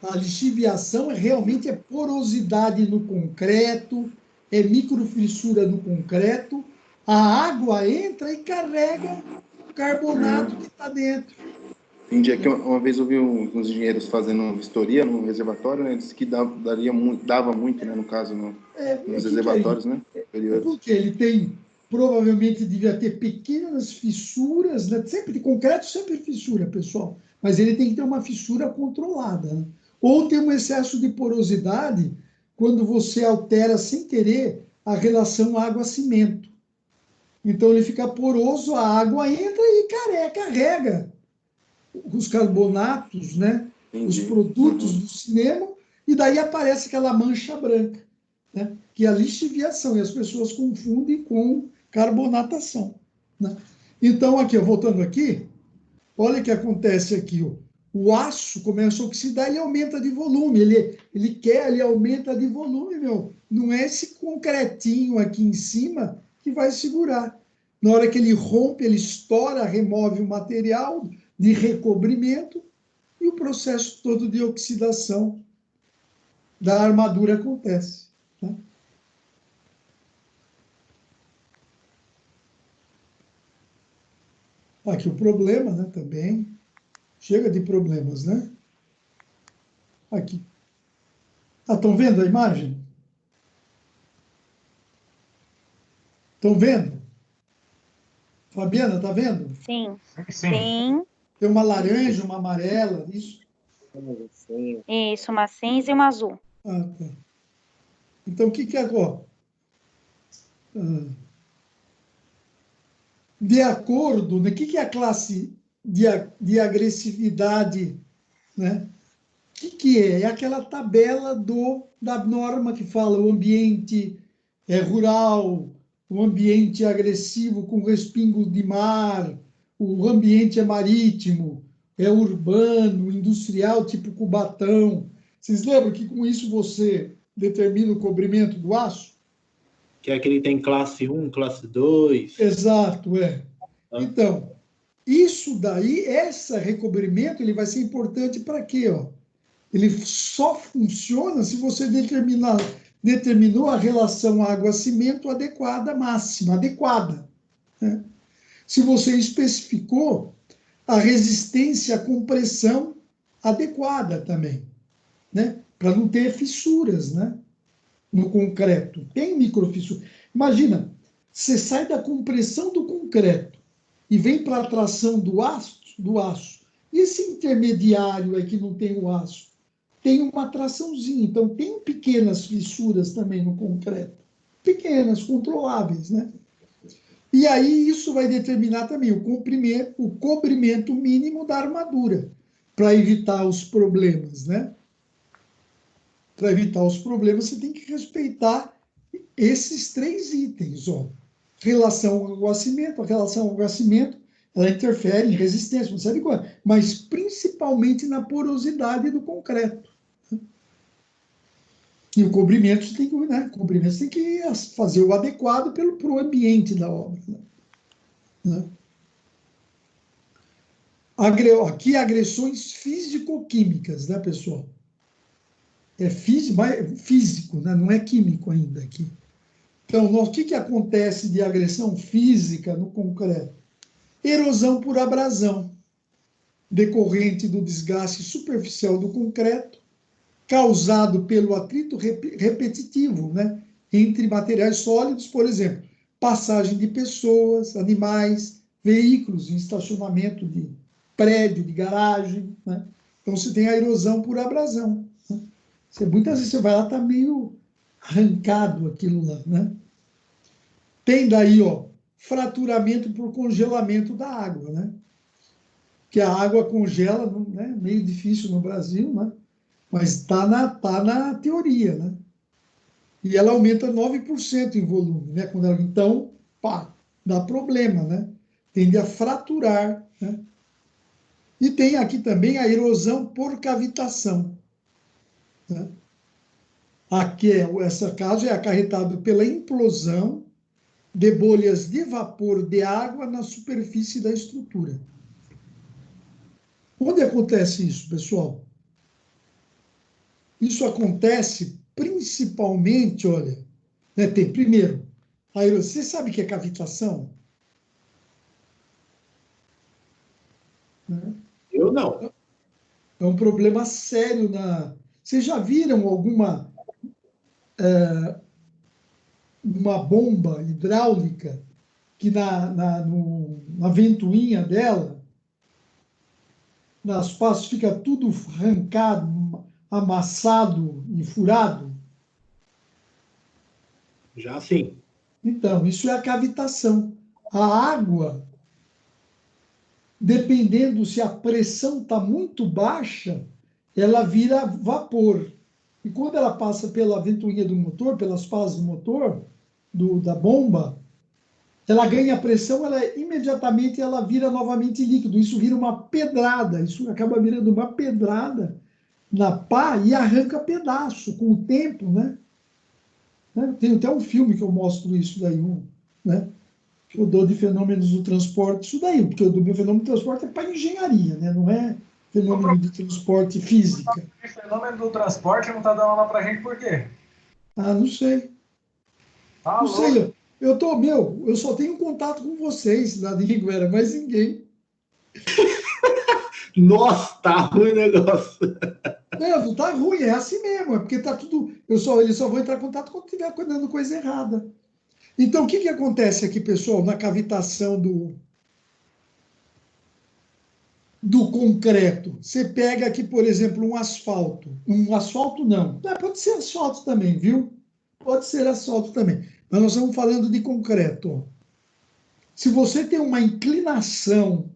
A lixiviação realmente é porosidade no concreto, é microfissura no concreto, a água entra e carrega o carbonato que está dentro. Entendi. É que uma vez eu vi uns engenheiros fazendo vistoria no reservatório, né? Disse que dava muito, né? No caso, nos reservatórios, né? Porque ele tem, provavelmente devia ter pequenas fissuras, né? Sempre de concreto, sempre fissura, pessoal. Mas ele tem que ter uma fissura controlada, né? Ou tem um excesso de porosidade quando você altera sem querer a relação água-cimento. Então ele fica poroso, a água entra e carrega os carbonatos, né? Os produtos do cinema, e daí aparece aquela mancha branca, né? Que é a lixiviação, e as pessoas confundem com carbonatação. Né? Então, aqui, voltando aqui, olha o que acontece aqui. O aço começa a oxidar e aumenta de volume. Ele aumenta de volume, meu. Não é esse concretinho aqui em cima que vai segurar. Na hora que ele rompe, ele estoura, remove o material de recobrimento e o processo todo de oxidação da armadura acontece. Tá? Aqui o problema, né, também. Chega de problemas, né? Aqui. Estão vendo a imagem? Estão vendo? Fabiana, está vendo? Sim. Sim. Sim. Tem uma laranja, uma amarela, isso? Isso, uma cinza e uma azul. Ah, tá. Então, o que é agora? De acordo, né? O que é a classe de agressividade, né? O que é? É aquela tabela da norma que fala o ambiente rural, o ambiente agressivo com respingo de mar, o ambiente é marítimo, é urbano, industrial, tipo Cubatão. Vocês lembram que com isso você determina o cobrimento do aço? Que é aquele tem classe 1, classe 2. Exato, é. Então, isso daí, esse recobrimento, ele vai ser importante para quê? Ó? Ele só funciona se você determinou a relação água-cimento adequada, máxima, adequada. Né? Se você especificou a resistência à compressão adequada também, né? Para não ter fissuras, né? No concreto. Tem microfissura. Imagina, você sai da compressão do concreto e vem para a tração do aço. E esse intermediário aí que não tem o aço? Tem uma traçãozinha, então tem pequenas fissuras também no concreto. Pequenas, controláveis, né? E aí isso vai determinar também o cobrimento mínimo da armadura, para evitar os problemas, né? Para evitar os problemas, você tem que respeitar esses 3 itens, ó. Relação ao água-cimento, a relação ao água-cimento, ela interfere em resistência, não sabe qual, mas principalmente na porosidade do concreto. E o cobrimento você tem que, né? O cobrimento você tem que fazer o adequado para o ambiente da obra. Né? Aqui agressões físico-químicas, né, pessoal? É físico, né? Não é químico ainda aqui. Então, o que acontece de agressão física no concreto? Erosão por abrasão, decorrente do desgaste superficial do concreto, causado pelo atrito repetitivo, né, entre materiais sólidos, por exemplo, passagem de pessoas, animais, veículos em estacionamento de prédio, de garagem. Né? Então, você tem a erosão por abrasão. Né? Muitas vezes você vai lá, está meio arrancado aquilo lá. Né? Tem daí, ó, fraturamento por congelamento da água, né? Que a água congela, né? Meio difícil no Brasil, né? Mas está na teoria, né? e ela aumenta 9% em volume, né? Então, pá, dá problema, né? Tende a fraturar, né? E tem aqui também a erosão por cavitação, né? Aqui, esse caso é acarretado pela implosão de bolhas de vapor de água na superfície da estrutura. Onde acontece isso, pessoal? Isso acontece principalmente, olha, né, tem primeiro, você sabe o que é cavitação? Né? Eu não. É um problema sério Vocês já viram alguma uma bomba hidráulica que na ventoinha dela, nas passos fica tudo arrancado, amassado e furado? Já sim. Então, isso é a cavitação. A água, dependendo se a pressão está muito baixa, ela vira vapor. E quando ela passa pela ventoinha do motor, pelas pás do motor, da bomba, ela ganha pressão, imediatamente ela vira novamente líquido. Isso vira uma pedrada, isso acaba virando uma pedrada na pá e arranca pedaço com o tempo, né? Tem até um filme que eu mostro isso daí, né? Que eu dou de fenômenos do transporte, isso daí, porque o do meu fenômeno do transporte é para engenharia, né? Não é fenômeno de transporte física. O fenômeno do transporte não está dando aula para a gente por quê? Ah, não sei. Tá Não louco. sei, eu só tenho contato com vocês lá de Anguera, mais ninguém. Nossa, tá ruim o negócio. Não tá ruim, é assim mesmo, é porque tá tudo. Ele só vou entrar em contato quando estiver dando coisa errada. Então, o que acontece aqui, pessoal, na cavitação do concreto? Você pega aqui, por exemplo, um asfalto. Um asfalto não. Pode ser asfalto também, viu? Pode ser asfalto também. Mas nós estamos falando de concreto. Ó. Se você tem uma inclinação,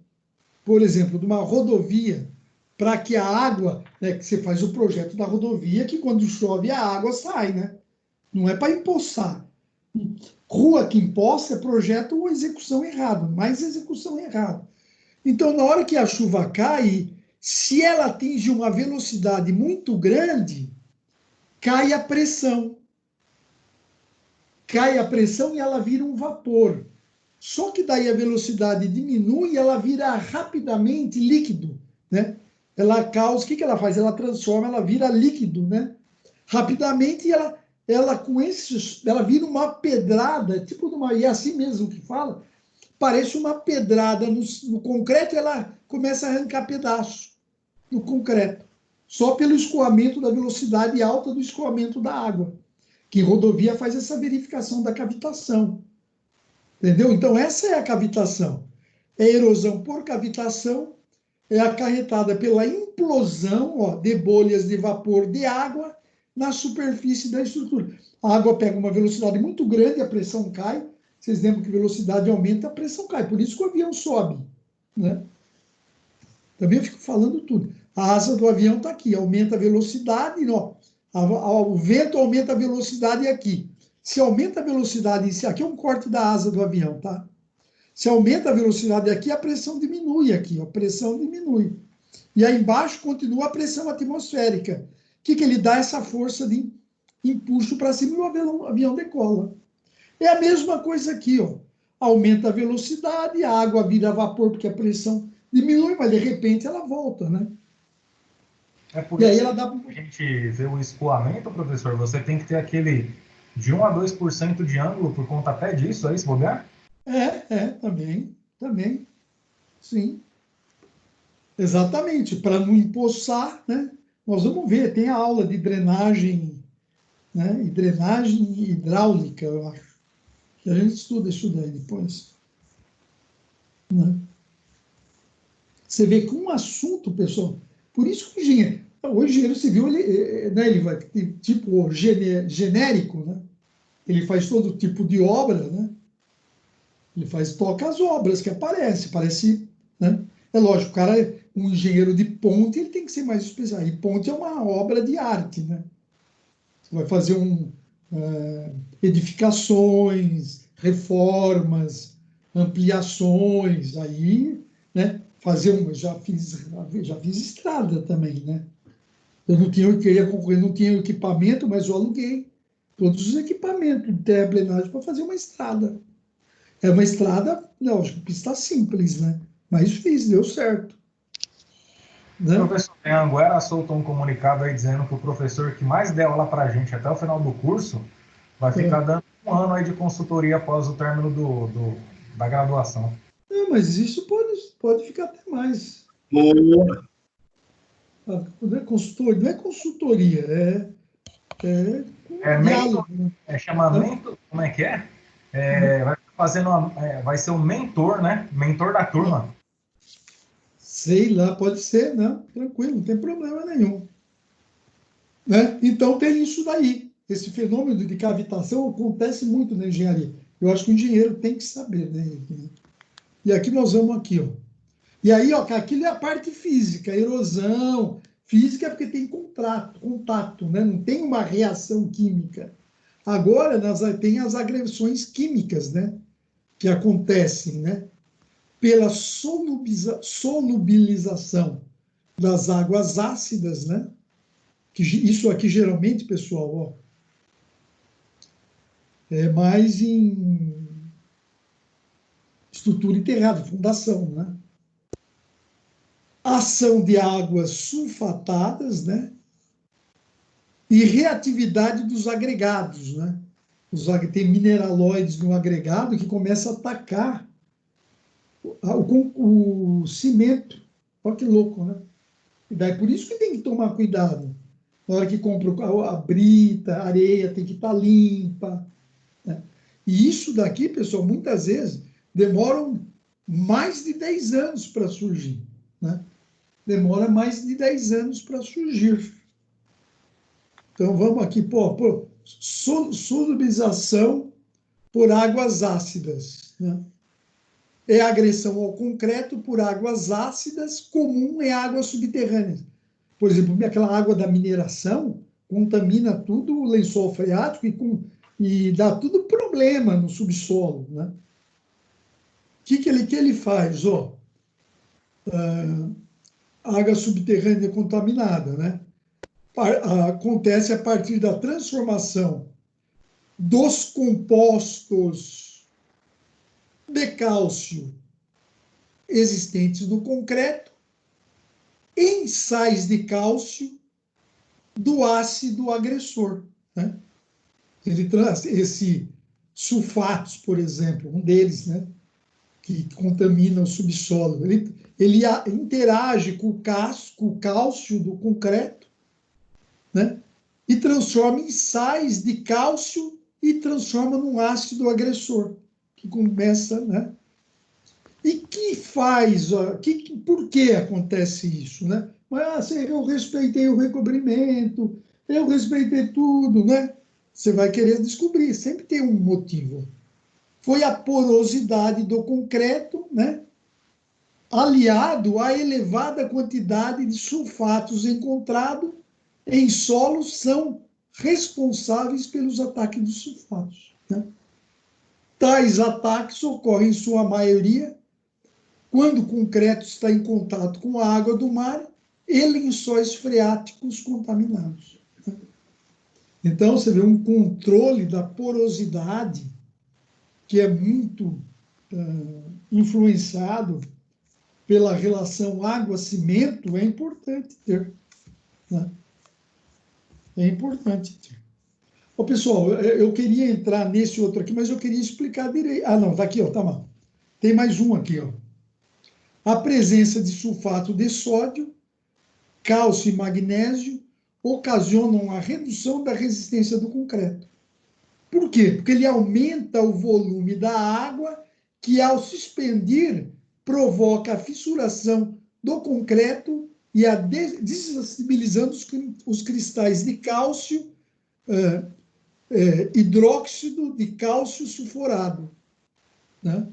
por exemplo, de uma rodovia, para que a água, né, que você faz o projeto da rodovia, que quando chove a água sai, né? Não é para empoçar. Rua que empoça é projeto ou execução errada, mais execução errada. Então, na hora que a chuva cai, se ela atinge uma velocidade muito grande, cai a pressão. Cai a pressão e ela vira um vapor. Só que daí a velocidade diminui e ela vira rapidamente líquido, né? Ela causa, o que ela faz? Ela transforma, ela vira líquido, né? Rapidamente ela com esses, ela vira uma pedrada, tipo de uma, e é assim mesmo que fala, parece uma pedrada no concreto, ela começa a arrancar pedaço no concreto, só pelo escoamento da velocidade alta do escoamento da água, que rodovia faz essa verificação da cavitação. Entendeu? Então, essa é a cavitação. É erosão por cavitação, é acarretada pela implosão de bolhas de vapor de água na superfície da estrutura. A água pega uma velocidade muito grande, a pressão cai. Vocês lembram que a velocidade aumenta, a pressão cai. Por isso que o avião sobe. Né? Também eu fico falando tudo. A asa do avião está aqui, aumenta a velocidade. Ó, o vento aumenta a velocidade aqui. Se aumenta a velocidade, aqui é um corte da asa do avião, tá? Se aumenta a velocidade aqui, a pressão diminui aqui, a pressão diminui. E aí embaixo continua a pressão atmosférica. O que ele dá? Essa força de empuxo para cima e o avião decola. É a mesma coisa aqui, ó. Aumenta a velocidade, a água vira vapor porque a pressão diminui, mas de repente ela volta, né? É por e isso aí ela dá... que a gente vê o escoamento, professor, você tem que ter aquele de 1 a 2% de ângulo por conta até disso, aí, se bobear? Também, sim. Exatamente, para não empoçar, né? Nós vamos ver, tem a aula de drenagem, né? E drenagem hidráulica, eu acho. Que a gente estuda isso daí depois. Né? Você vê que um assunto, pessoal, por isso que o engenheiro civil, ele vai tipo genérico, né? Ele faz todo tipo de obra, né? Ele toca as obras que parece, né? É lógico, o cara, um engenheiro de ponte, ele tem que ser mais especial. E ponte é uma obra de arte, né? Você vai fazer edificações, reformas, ampliações, aí, né, já fiz estrada também, né? Eu não tinha, eu queria concorrer, não tinha equipamento, mas eu aluguei todos os equipamentos de terraplenagem para fazer uma estrada. É uma estrada, não, acho que pista simples, né? Mas fiz, deu certo. Né? O professor Anguera soltou um comunicado aí dizendo que o professor que mais der aula para a gente até o final do curso vai ficar dando um ano aí de consultoria após o término da graduação. Não, mas isso pode ficar até mais. Boa. Não é consultoria, Mentor, diálogo. chama mentor, como é que é? Vai ser o mentor, né? Mentor da turma. Sei lá, pode ser, né? Tranquilo, não tem problema nenhum. Né? Então tem isso daí. Esse fenômeno de cavitação acontece muito na engenharia. Eu acho que o engenheiro tem que saber, né? E aqui nós vamos aqui, ó. E aí, ó, aquilo é a parte física, erosão. Física é porque tem contato, né? Não tem uma reação química. Agora tem as agressões químicas, né? Que acontecem, né? Pela solubilização das águas ácidas, né? Isso aqui geralmente, pessoal, ó, é mais em estrutura enterrada, fundação, né? Ação de águas sulfatadas, né? E reatividade dos agregados, né? Tem mineraloides no agregado que começa a atacar o cimento. Olha que louco, né? E daí por isso que tem que tomar cuidado. Na hora que compra a brita, a areia tem que estar limpa. Né? E isso daqui, pessoal, muitas vezes demoram mais de 10 anos para surgir. Né? Demora mais de 10 anos para surgir. Então, vamos aqui, solubilização por águas ácidas. Né? É agressão ao concreto por águas ácidas, comum em águas subterrâneas. Por exemplo, aquela água da mineração contamina tudo o lençol freático e dá tudo problema no subsolo. Né? O que ele faz? Água subterrânea contaminada, né? Acontece a partir da transformação dos compostos de cálcio existentes no concreto em sais de cálcio do ácido agressor. Né? Ele traz sulfatos, por exemplo, um deles, né? Que contamina o subsolo. Ele interage com o cálcio do concreto, né? E transforma em sais de cálcio e transforma num ácido agressor, que começa, né? E que faz, por que acontece isso, né? Mas eu respeitei o recobrimento, eu respeitei tudo, né? Você vai querer descobrir, sempre tem um motivo. Foi a porosidade do concreto, né? Aliado à elevada quantidade de sulfatos encontrado em solos são responsáveis pelos ataques dos sulfatos. Né? Tais ataques ocorrem, em sua maioria, quando o concreto está em contato com a água do mar e lençóis freáticos contaminados. Né? Então, você vê um controle da porosidade que é muito influenciado pela relação água-cimento, é importante ter. Né? É importante ter. Pessoal, eu queria entrar nesse outro aqui, mas eu queria explicar direito. Ah, não, tá aqui, ó, tá mal. Tem mais um aqui, ó. A presença de sulfato de sódio, cálcio e magnésio ocasionam a redução da resistência do concreto. Por quê? Porque ele aumenta o volume da água que, ao se expandir, provoca a fissuração do concreto e a desestabilizando os cristais de cálcio, hidróxido de cálcio sulfurado. Né?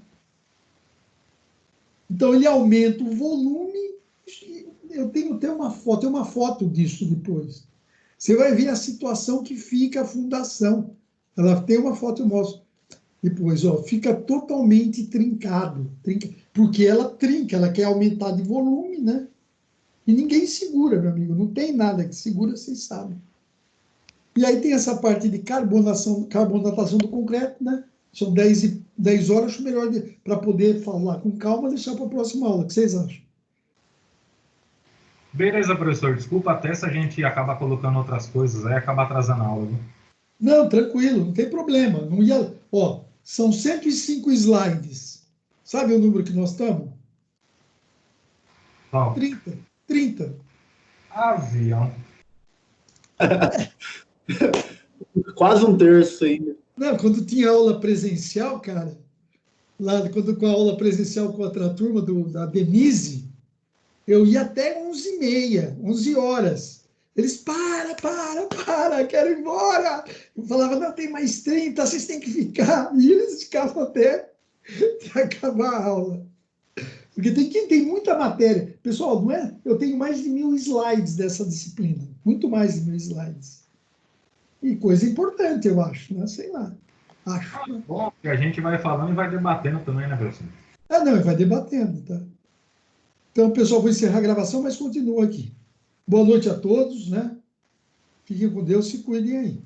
Então, ele aumenta o volume. Eu tenho até uma foto disso depois. Você vai ver a situação que fica a fundação. Ela tem uma foto, eu mostro depois, ó, fica totalmente trincado, porque ela trinca, ela quer aumentar de volume, né? E ninguém segura, meu amigo, não tem nada que segura, vocês sabem. E aí tem essa parte de carbonatação do concreto, né? São 10 horas, acho melhor para poder falar com calma, deixar para a próxima aula. O que vocês acham? Beleza, professor. Desculpa até se a gente acaba colocando outras coisas aí, acaba atrasando a aula, viu? Não, tranquilo, não tem problema. Não ia... Ó, são 105 slides. Sabe o número que nós estamos? Bom, 30. avião. Quase um terço ainda. Não, quando tinha aula presencial, cara, lá quando com a aula presencial com a outra turma da Denise, eu ia até 11h30, 11 horas. Eles, quero ir embora. Eu falava, não, tem mais 30, vocês têm que ficar. E eles ficavam até acabar a aula. Porque tem muita matéria. Pessoal, não é? Eu tenho mais de 1000 slides dessa disciplina. Muito mais de 1000 slides. E coisa importante, eu acho, né? Sei lá. Acho. Né? Bom, que a gente vai falando e vai debatendo também, né, professor? Ah, não, vai debatendo, tá? Então, pessoal, vou encerrar a gravação, mas continua aqui. Boa noite a todos, né? Fiquem com Deus, se cuidem aí.